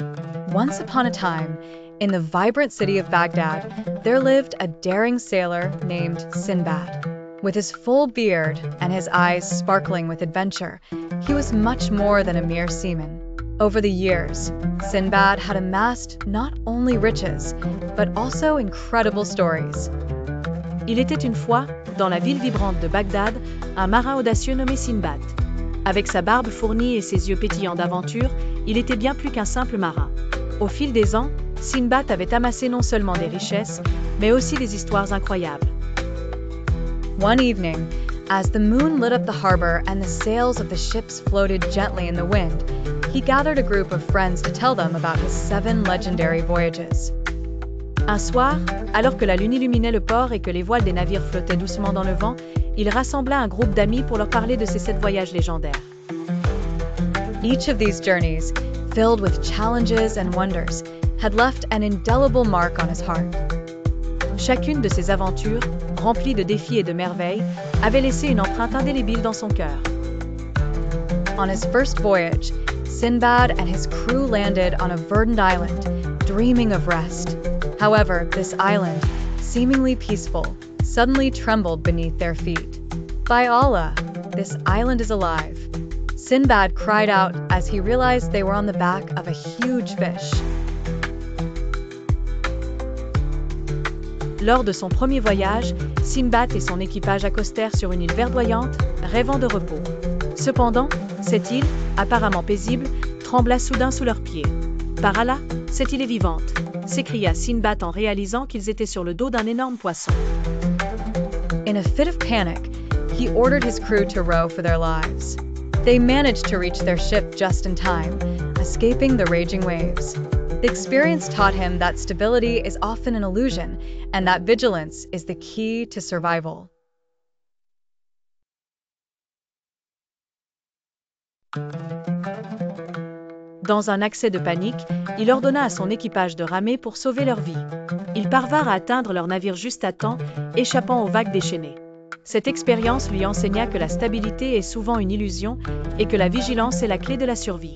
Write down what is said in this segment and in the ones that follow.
Once upon a time, in the vibrant city of Baghdad, there lived a daring sailor named Sinbad. With his full beard and his eyes sparkling with adventure, he was much more than a mere seaman. Over the years, Sinbad had amassed not only riches, but also incredible stories. Il était une fois, dans la ville vibrante de Bagdad, un marin audacieux nommé Sinbad. Avec sa barbe fournie et ses yeux pétillants d'aventure, il était bien plus qu'un simple marin. Au fil des ans, Sinbad avait amassé non seulement des richesses, mais aussi des histoires incroyables. One evening, as the moon lit up the harbor and the sails of the ships floated gently in the wind, he gathered a group of friends to tell them about his 7 legendary voyages. Un soir, alors que la lune illuminait le port et que les voiles des navires flottaient doucement dans le vent, il rassembla un groupe d'amis pour leur parler de ses 7 voyages légendaires. Each of these journeys, filled with challenges and wonders, had left an indelible mark on his heart. Chacune de ces aventures, remplies de défis et de merveilles, avait laissé une empreinte indélébile dans son cœur. On his first voyage, Sinbad and his crew landed on a verdant island, dreaming of rest. However, this island, seemingly peaceful, suddenly trembled beneath their feet. By Allah, this island is alive. Sinbad cried out as he realized they were on the back of a huge fish. Lors de son premier voyage, Sinbad et son équipage accostèrent sur une île verdoyante, rêvant de repos. Cependant, cette île, apparemment paisible, trembla soudain sous leurs pieds. Par Allah, cette île est vivante, s'écria Sinbad en réalisant qu'ils étaient sur le dos d'un énorme poisson. In a fit of panic, he ordered his crew to row for their lives. They managed to reach their ship just in time, escaping the raging waves. The experience taught him that stability is often an illusion and that vigilance is the key to survival. Dans un accès de panique, il ordonna à son équipage de ramer pour sauver leur vie. Ils parvinrent à atteindre leur navire juste à temps, échappant aux vagues déchaînées. Cette expérience lui enseigna que la stabilité est souvent une illusion et que la vigilance est la clé de la survie.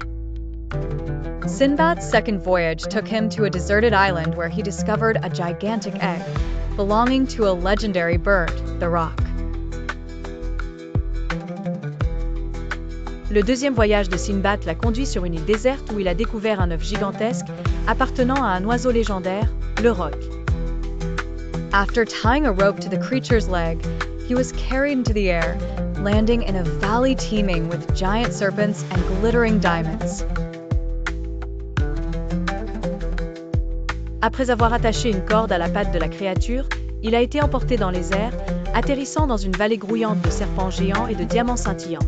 Sinbad's second voyage took him to a deserted island where he discovered a gigantic egg, belonging to a legendary bird, the roc. Le deuxième voyage de Sinbad l'a conduit sur une île déserte où il a découvert un œuf gigantesque appartenant à un oiseau légendaire, le roc. After tying a rope to the creature's leg, he was carried into the air, landing in a valley teeming with giant serpents and glittering diamonds. Après avoir attaché une corde à la patte de la créature, il a été emporté dans les airs, atterrissant dans une vallée grouillante de serpents géants et de diamants scintillants.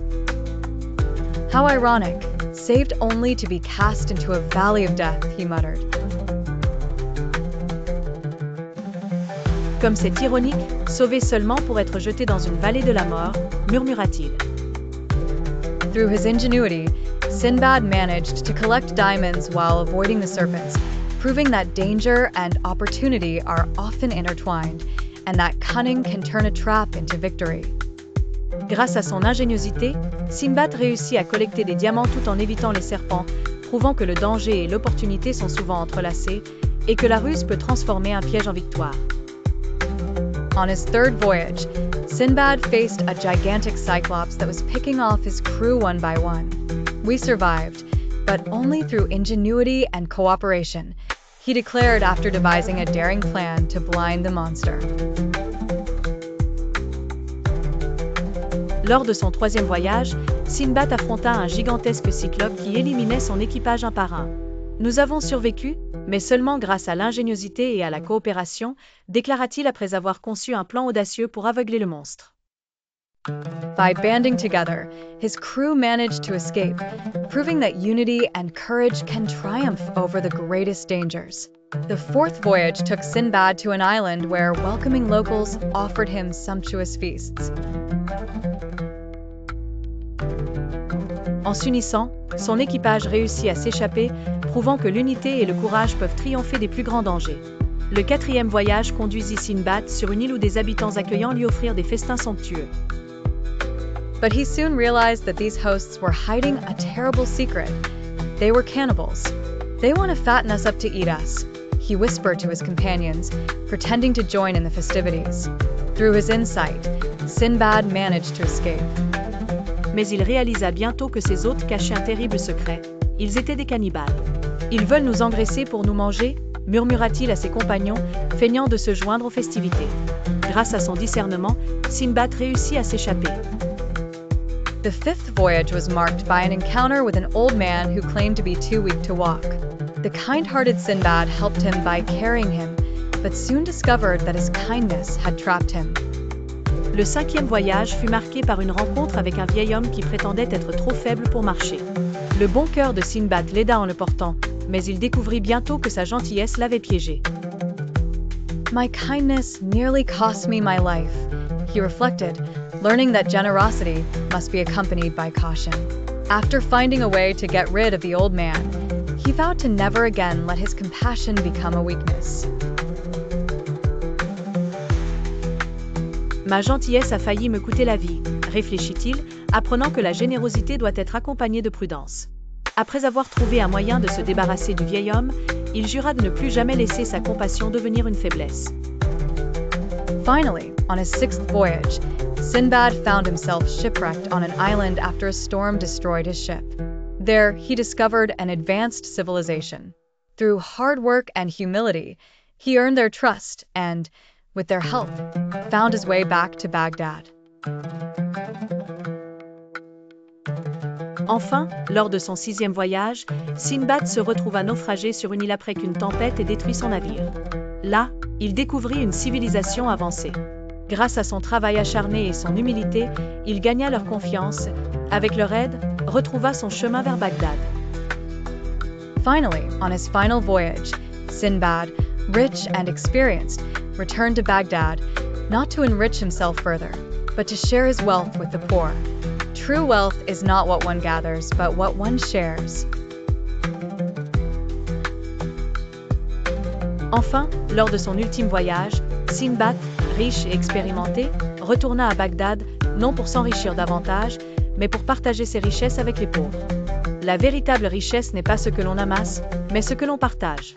How ironic, saved only to be cast into a valley of death, he muttered. Comme c'est ironique, sauvé seulement pour être jeté dans une vallée de la mort, murmura-t-il. Through his ingenuity, Sinbad managed to collect diamonds while avoiding the serpents, proving that danger and opportunity are often intertwined, and that cunning can turn a trap into victory. Grâce à son ingéniosité, Sinbad réussit à collecter des diamants tout en évitant les serpents, prouvant que le danger et l'opportunité sont souvent entrelacés, et que la ruse peut transformer un piège en victoire. On his third voyage, Sinbad faced a gigantic cyclops that was picking off his crew one by one. We survived, but only through ingenuity and cooperation, he declared after devising a daring plan to blind the monster. Lors de son troisième voyage, Sinbad affronta un gigantesque cyclope qui éliminait son équipage un par un. Nous avons survécu, mais seulement grâce à l'ingéniosité et à la coopération, déclara-t-il après avoir conçu un plan audacieux pour aveugler le monstre. By banding together, his crew managed to escape, proving that unity and courage can triumph over the greatest dangers. The fourth voyage took Sinbad to an island where welcoming locals offered him sumptuous feasts. En s'unissant, son équipage réussit à s'échapper, prouvant que l'unité et le courage peuvent triompher des plus grands dangers. Le quatrième voyage conduisit Sinbad sur une île où des habitants accueillants lui offrirent des festins somptueux. But he soon realized that these hosts were hiding a terrible secret. They were cannibals. They want to fatten us up to eat us, he whispered to his companions, pretending to join in the festivities. Through his insight, Sinbad managed to escape. Mais il réalisa bientôt que ses hôtes cachaient un terrible secret. Ils étaient des cannibales. Ils veulent nous engraisser pour nous manger, murmura-t-il à ses compagnons, feignant de se joindre aux festivités. Grâce à son discernement, Sinbad réussit à s'échapper. The fifth voyage was marked by an encounter with an old man who claimed to be too weak to walk. The kind-hearted Sinbad helped him by carrying him, but soon discovered that his kindness had trapped him. Le cinquième voyage fut marqué par une rencontre avec un vieil homme qui prétendait être trop faible pour marcher. Le bon cœur de Sinbad l'aida en le portant, mais il découvrit bientôt que sa gentillesse l'avait piégé. My kindness nearly cost me my life, he reflected, learning that generosity must be accompanied by caution. After finding a way to get rid of the old man, he vowed to never again let his compassion become a weakness. Ma gentillesse a failli me coûter la vie, réfléchit-il, apprenant que la générosité doit être accompagnée de prudence. Après avoir trouvé un moyen de se débarrasser du vieil homme, il jura de ne plus jamais laisser sa compassion devenir une faiblesse. Finally, on his sixth voyage, Sinbad found himself shipwrecked on an island after a storm destroyed his ship. There, he discovered an advanced civilization. Through hard work and humility, he earned their trust and, with their help, found his way back to Baghdad. Enfin, lors de son sixième voyage, Sinbad se retrouva naufragé sur une île après qu'une tempête ait détruit son navire. Là, il découvrit une civilisation avancée. Grâce à son travail acharné et son humilité, il gagna leur confiance. Avec leur aide, retrouva son chemin vers Bagdad. Finally, on his final voyage, Sinbad, rich and experienced, returned to Baghdad, not to enrich himself further, but to share his wealth with the poor. True wealth is not what one gathers, but what one shares. Enfin, lors de son ultime voyage, Sinbad, riche et expérimenté, retourna à Bagdad, non pour s'enrichir davantage, mais pour partager ses richesses avec les pauvres. La véritable richesse n'est pas ce que l'on amasse, mais ce que l'on partage.